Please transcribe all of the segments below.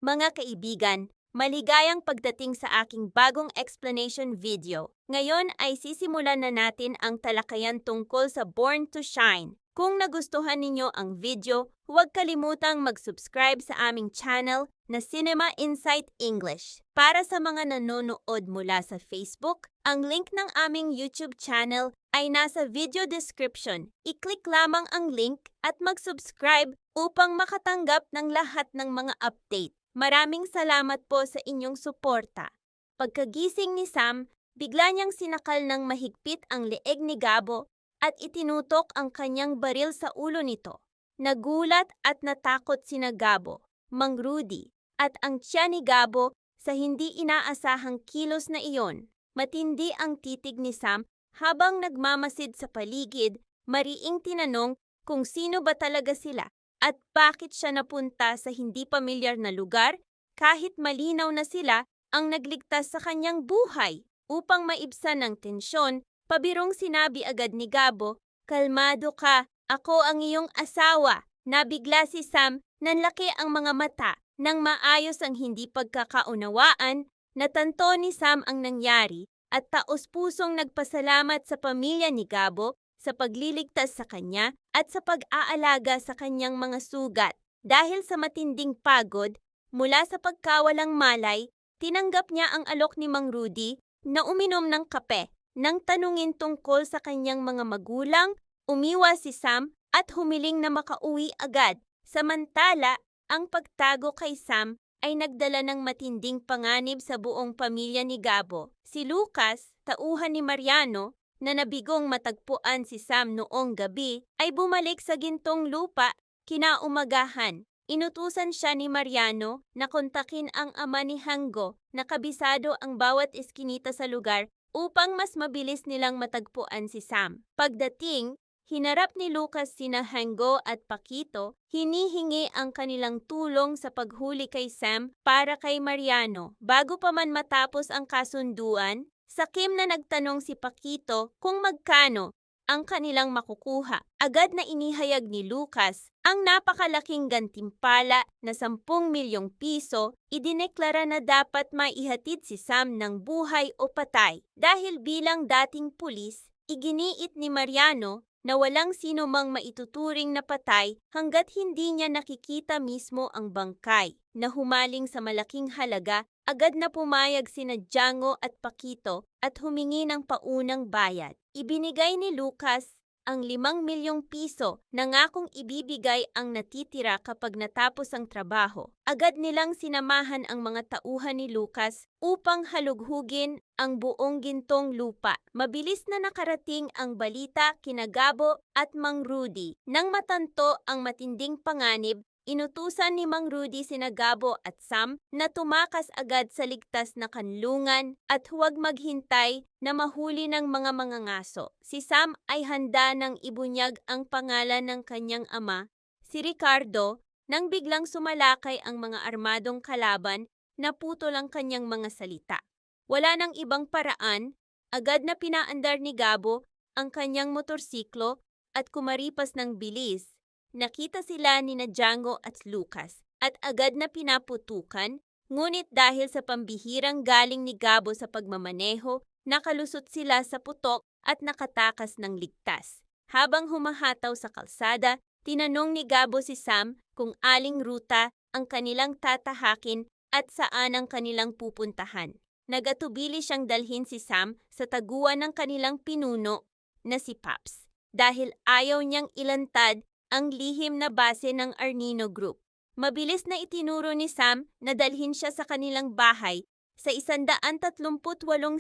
Mga kaibigan, maligayang pagdating sa aking bagong explanation video. Ngayon ay sisimulan na natin ang talakayan tungkol sa Born to Shine. Kung nagustuhan ninyo ang video, huwag kalimutang mag-subscribe sa aming channel na Cinema Insight English. Para sa mga nanonood mula sa Facebook, ang link ng aming YouTube channel ay nasa video description. I-click lamang ang link at mag-subscribe upang makatanggap ng lahat ng mga update. Maraming salamat po sa inyong suporta. Pagkagising ni Sam, bigla niyang sinakal ng mahigpit ang leeg ni Gabo at itinutok ang kanyang baril sa ulo nito. Nagulat at natakot sina Gabo, Mang Rudy, at ang tiyan ni Gabo sa hindi inaasahang kilos na iyon. Matindi ang titig ni Sam habang nagmamasid sa paligid, mariing tinanong kung sino ba talaga sila. At bakit siya napunta sa hindi pamilyar na lugar kahit malinaw na sila ang nagligtas sa kanyang buhay? Upang maibsan ng tensyon, pabirong sinabi agad ni Gabo, "Kalmado ka, ako ang iyong asawa." Nabigla si Sam, nanlaki ang mga mata. Nang maayos ang hindi pagkakaunawaan, natanto ni Sam ang nangyari at taos-pusong nagpasalamat sa pamilya ni Gabo sa pagliligtas sa kanya at sa pag-aalaga sa kanyang mga sugat. Dahil sa matinding pagod, mula sa pagkawalang malay, tinanggap niya ang alok ni Mang Rudy na uminom ng kape. Nang tanungin tungkol sa kanyang mga magulang, umiwas si Sam at humiling na makauwi agad. Samantala, ang pagtago kay Sam ay nagdala ng matinding panganib sa buong pamilya ni Gabo. Si Lucas, tauhan ni Mariano, na nabigong matagpuan si Sam noong gabi, ay bumalik sa gintong lupa kinaumagahan. Inutusan siya ni Mariano na kontakin ang ama ni Hango na kabisado ang bawat iskinita sa lugar upang mas mabilis nilang matagpuan si Sam. Pagdating, hinarap ni Lucas sina Hango at Paquito, hinihingi ang kanilang tulong sa paghuli kay Sam para kay Mariano. Bago pa man matapos ang kasunduan, sakim na nagtanong si Paquito kung magkano ang kanilang makukuha. Agad na inihayag ni Lucas ang napakalaking gantimpala na 10 milyong piso. Idineklara na dapat maihatid si Sam ng buhay o patay. Dahil bilang dating pulis, iginiit ni Mariano na walang sino mang maituturing na patay hanggat hindi niya nakikita mismo ang bangkay. Na humaling sa malaking halaga, agad na pumayag sina Django at Paquito at humingi ng paunang bayad. Ibinigay ni Lucas ang 5 milyong piso, nangakong ibibigay ang natitira kapag natapos ang trabaho. Agad nilang sinamahan ang mga tauhan ni Lucas upang halughugin ang buong gintong lupa. Mabilis na nakarating ang balita kina Gabo at Mang Rudy. Nang matanto ang matinding panganib, inutusan ni Mang Rudy sina Gabo at Sam na tumakas agad sa ligtas na kanlungan at huwag maghintay na mahuli ng mga mangangaso. Si Sam ay handa nang ibunyag ang pangalan ng kanyang ama, si Ricardo, nang biglang sumalakay ang mga armadong kalaban na putol ang kanyang mga salita. Wala nang ibang paraan, agad na pinaandar ni Gabo ang kanyang motorsiklo at kumaripas ng bilis. Nakita sila ni Django at Lucas at agad na pinaputukan, ngunit dahil sa pambihirang galing ni Gabo sa pagmamaneho, nakalusot sila sa putok at nakatakas ng ligtas. Habang humahataw sa kalsada, tinanong ni Gabo si Sam kung aling ruta ang kanilang tatahakin at saan ang kanilang pupuntahan. Nagatubili siyang dalhin si Sam sa taguan ng kanilang pinuno na si Paps dahil ayaw niyang ilantad ang lihim na base ng Arnino Group. Mabilis na itinuro ni Sam na dalhin siya sa kanilang bahay sa 138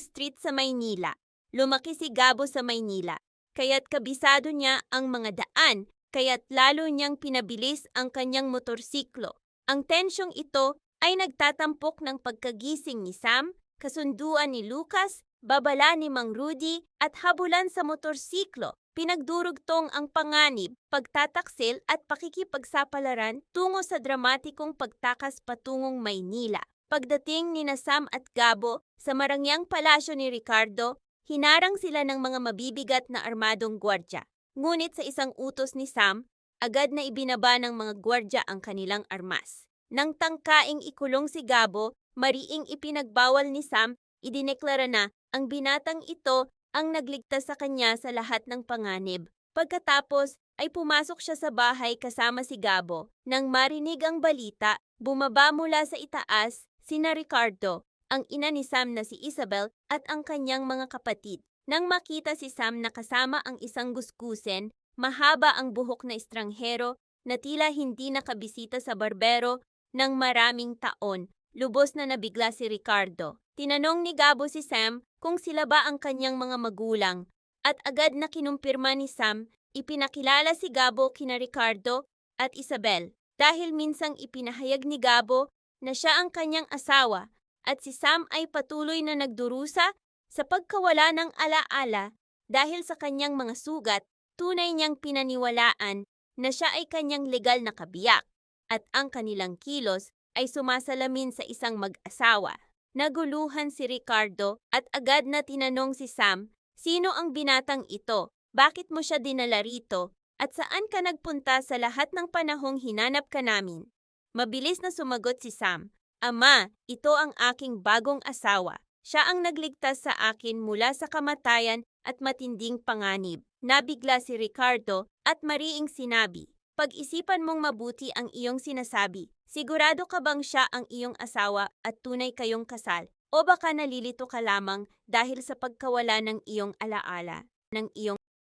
Street sa Maynila. Lumaki si Gabo sa Maynila, kaya't kabisado niya ang mga daan, kaya't lalo niyang pinabilis ang kanyang motorsiklo. Ang tensyong ito ay nagtatampok ng pagkagising ni Sam, kasunduan ni Lucas, babala ni Mang Rudy at habulan sa motorsiklo. Pinagdurugtong ang panganib, pagtataksil at pakikipagsapalaran tungo sa dramatikong pagtakas patungong Maynila. Pagdating ni Sam at Gabo sa marangyang palasyo ni Ricardo, hinarang sila ng mga mabibigat na armadong gwardya. Ngunit sa isang utos ni Sam, agad na ibinaba ng mga gwardya ang kanilang armas. Nang tangkaing ikulong si Gabo, mariing ipinagbawal ni Sam, idineklara na ang binatang ito ang nagligtas sa kanya sa lahat ng panganib. Pagkatapos ay pumasok siya sa bahay kasama si Gabo. Nang marinig ang balita, bumaba mula sa itaas sina Ricardo, ang ina ni Sam na si Isabel at ang kanyang mga kapatid. Nang makita si Sam na kasama ang isang gusgusen, mahaba ang buhok na estranghero na tila hindi nakabisita sa barbero ng maraming taon, lubos na nabigla si Ricardo. Tinanong ni Gabo si Sam kung sila ba ang kanyang mga magulang at agad na kinumpirma ni Sam, ipinakilala si Gabo kina Ricardo at Isabel dahil minsang ipinahayag ni Gabo na siya ang kanyang asawa at si Sam ay patuloy na nagdurusa sa pagkawala ng alaala dahil sa kanyang mga sugat. Tunay niyang pinaniwalaan na siya ay kanyang legal na kabiyak at ang kanilang kilos ay sumasalamin sa isang mag-asawa. Naguluhan si Ricardo at agad na tinanong si Sam, sino ang binatang ito? Bakit mo siya dinala rito? At saan ka nagpunta sa lahat ng panahong hinanap ka namin? Mabilis na sumagot si Sam, Ama, ito ang aking bagong asawa. Siya ang nagligtas sa akin mula sa kamatayan at matinding panganib. Nabigla si Ricardo at mariing sinabi, Pag-isipan mong mabuti ang iyong sinasabi. Sigurado ka bang siya ang iyong asawa at tunay kayong kasal? O baka nalilito ka lamang dahil sa pagkawala ng iyong alaala?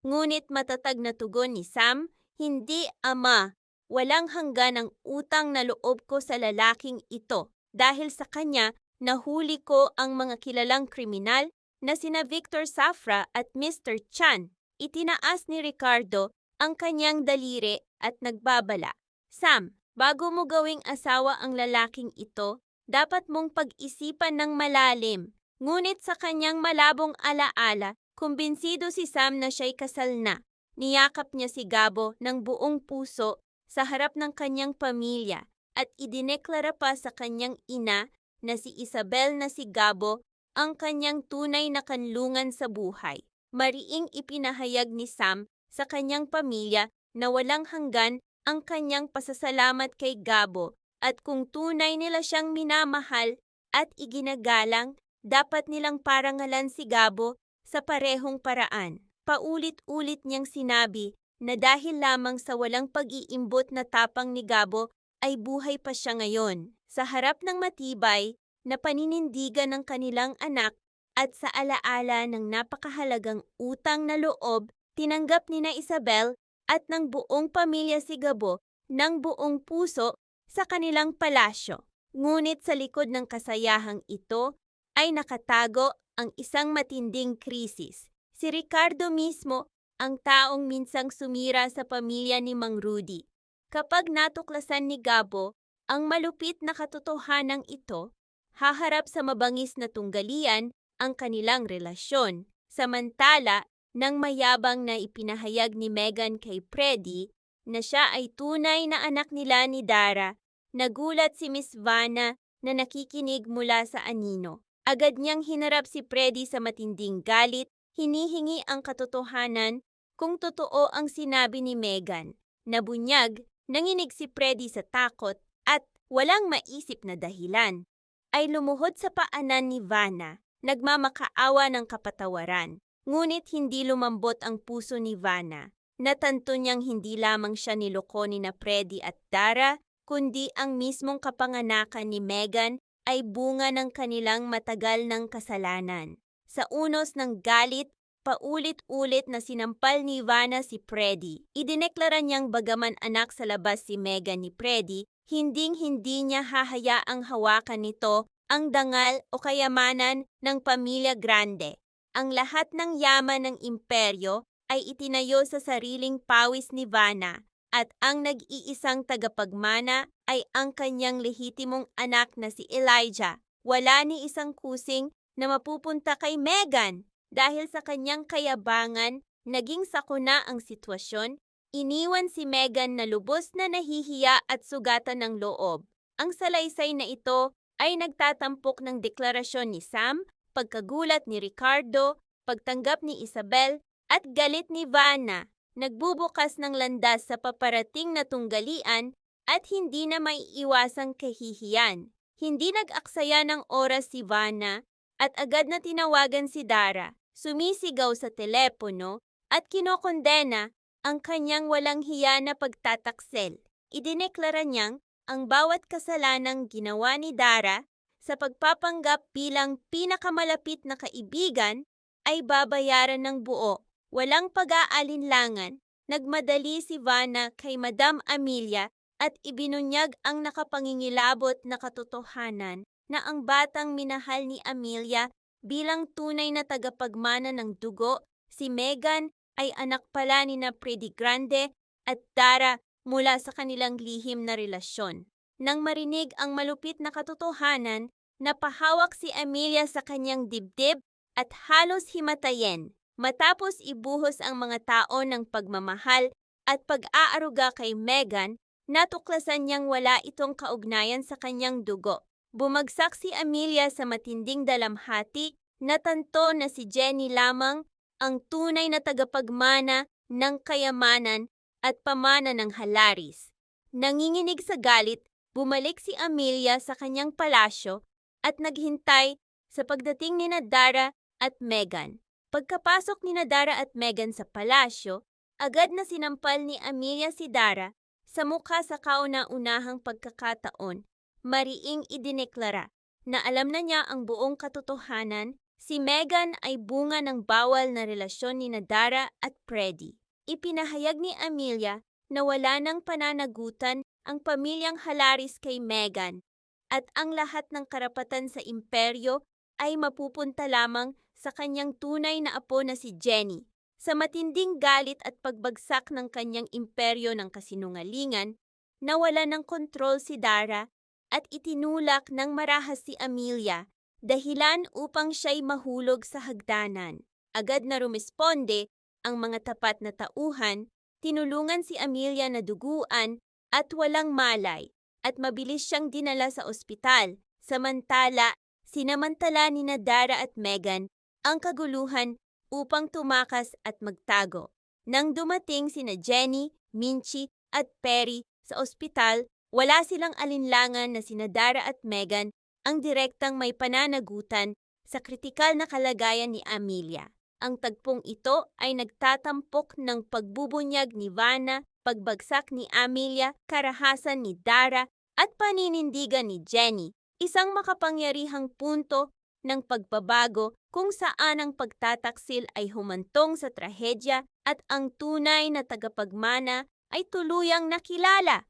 Ngunit matatag na tugon ni Sam, Hindi, Ama. Walang hanggan ang utang na loob ko sa lalaking ito. Dahil sa kanya, nahuli ko ang mga kilalang kriminal na sina Victor Safra at Mr. Chan. Itinaas ni Ricardo ang kanyang daliri at nagbabala. Sam, bago mo gawing asawa ang lalaking ito, dapat mong pag-isipan ng malalim. Ngunit sa kanyang malabong alaala, kumbinsido si Sam na siya'y kasal na. Niyakap niya si Gabo ng buong puso sa harap ng kanyang pamilya at idineklara pa sa kanyang ina na si Isabel na si Gabo ang kanyang tunay na kanlungan sa buhay. Mariing ipinahayag ni Sam sa kanyang pamilya na walang hanggan ang kanyang pasasalamat kay Gabo at kung tunay nila siyang minamahal at iginagalang, dapat nilang parangalan si Gabo sa parehong paraan. Paulit-ulit niyang sinabi na dahil lamang sa walang pag-iimbot na tapang ni Gabo ay buhay pa siya ngayon. Sa harap ng matibay na paninindigan ng kanilang anak at sa alaala ng napakahalagang utang na loob, tinanggap ni na Isabel at ng buong pamilya si Gabo ng buong puso sa kanilang palasyo. Ngunit sa likod ng kasayahang ito ay nakatago ang isang matinding krisis. Si Ricardo mismo ang taong minsang sumira sa pamilya ni Mang Rudy. Kapag natuklasan ni Gabo ang malupit na katotohanang ito, haharap sa mabangis na tunggalian ang kanilang relasyon. Samantala, nang mayabang na ipinahayag ni Megan kay Freddie na siya ay tunay na anak nila ni Dara, nagulat si Miss Vanna na nakikinig mula sa anino. Agad niyang hinarap si Freddie sa matinding galit, hinihingi ang katotohanan kung totoo ang sinabi ni Megan. Nabunyag, nanginig si Freddie sa takot at walang maisip na dahilan ay lumuhod sa paanan ni Vanna, nagmamakaawa ng kapatawaran. Ngunit hindi lumambot ang puso ni Vanna. Natanto niyang hindi lamang siya niloko ni na Freddie at Dara, kundi ang mismong kapanganakan ni Megan ay bunga ng kanilang matagal ng kasalanan. Sa unos ng galit, paulit-ulit na sinampal ni Vanna si Freddie. Idineklara niyang bagaman anak sa labas si Megan ni Freddie, hinding-hindi niya hahayaang hawakan nito ang dangal o kayamanan ng pamilya Grande. Ang lahat ng yaman ng imperyo ay itinayo sa sariling pawis ni Vanna at ang nag-iisang tagapagmana ay ang kanyang lehitimong anak na si Elijah. Wala ni isang kusing na mapupunta kay Megan dahil sa kanyang kayabangan, naging sakuna ang sitwasyon. Iniwan si Megan na lubos na nahihiya at sugatan ng loob. Ang salaysay na ito ay nagtatampok ng deklarasyon ni Sam, pagkagulat ni Ricardo, pagtanggap ni Isabel, at galit ni Vanna. Nagbubukas ng landas sa paparating na tunggalian at hindi na maiiwasang kahihiyan. Hindi nag-aksaya ng oras si Vanna at agad na tinawagan si Dara, sumisigaw sa telepono at kinokondena ang kanyang walang hiya na pagtataksil. Idineklara niyang ang bawat kasalanang ginawa ni Dara sa pagpapanggap bilang pinakamalapit na kaibigan ay babayaran ng buo. Walang pag-aalinlangan, nagmadali si Vanna kay Madam Amelia at ibinunyag ang nakapangingilabot na katotohanan na ang batang minahal ni Amelia bilang tunay na tagapagmana ng dugo, si Megan ay anak pala ni na Freddy Grande at Dara mula sa kanilang lihim na relasyon. Nang marinig ang malupit na katotohanan, napahawak si Amelia sa kanyang dibdib at halos himatayin. Matapos ibuhos ang mga tao ng pagmamahal at pag-aaruga kay Megan, natuklasan niyang wala itong kaugnayan sa kanyang dugo. Bumagsak si Amelia sa matinding dalamhati, natanto na si Jenny lamang ang tunay na tagapagmana ng kayamanan at pamana ng Halaris. Nanginginig sa galit, bumalik si Amelia sa kanyang palasyo at naghintay sa pagdating ni Dara at Megan. Pagkapasok ni Dara at Megan sa palasyo, agad na sinampal ni Amelia si Dara sa mukha sa kauna-unahang pagkakataon. Mariing idineklara na alam na niya ang buong katotohanan. Si Megan ay bunga ng bawal na relasyon ni Dara at Freddy. Ipinahayag ni Amelia na wala nang pananagutan ang pamilyang Halaris kay Megan at ang lahat ng karapatan sa imperyo ay mapupunta lamang sa kanyang tunay na apo na si Jenny. Sa matinding galit at pagbagsak ng kanyang imperyo ng kasinungalingan, nawala ng kontrol si Dara at itinulak ng marahas si Amelia, dahilan upang siya'y mahulog sa hagdanan. Agad na rumisponde ang mga tapat na tauhan, tinulungan si Amelia na duguan at walang malay at mabilis siyang dinala sa ospital. Samantala, sinamantala ni Dara at Megan ang kaguluhan upang tumakas at magtago. Nang dumating sina Jenny, Minchie at Perry sa ospital, wala silang alinlangan na sina Dara at Megan ang direktang may pananagutan sa kritikal na kalagayan ni Amelia. Ang tagpong ito ay nagtatampok ng pagbubunyag ni Vanna, pagbagsak ni Amelia, karahasan ni Dara at paninindigan ni Jenny, isang makapangyarihang punto ng pagbabago kung saan ang pagtataksil ay humantong sa trahedya at ang tunay na tagapagmana ay tuluyang nakilala.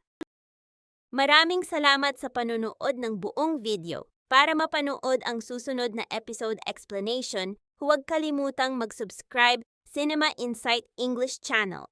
Maraming salamat sa panonood ng buong video. Para mapanood ang susunod na episode explanation, huwag kalimutang mag-subscribe Cinema Insight English Channel.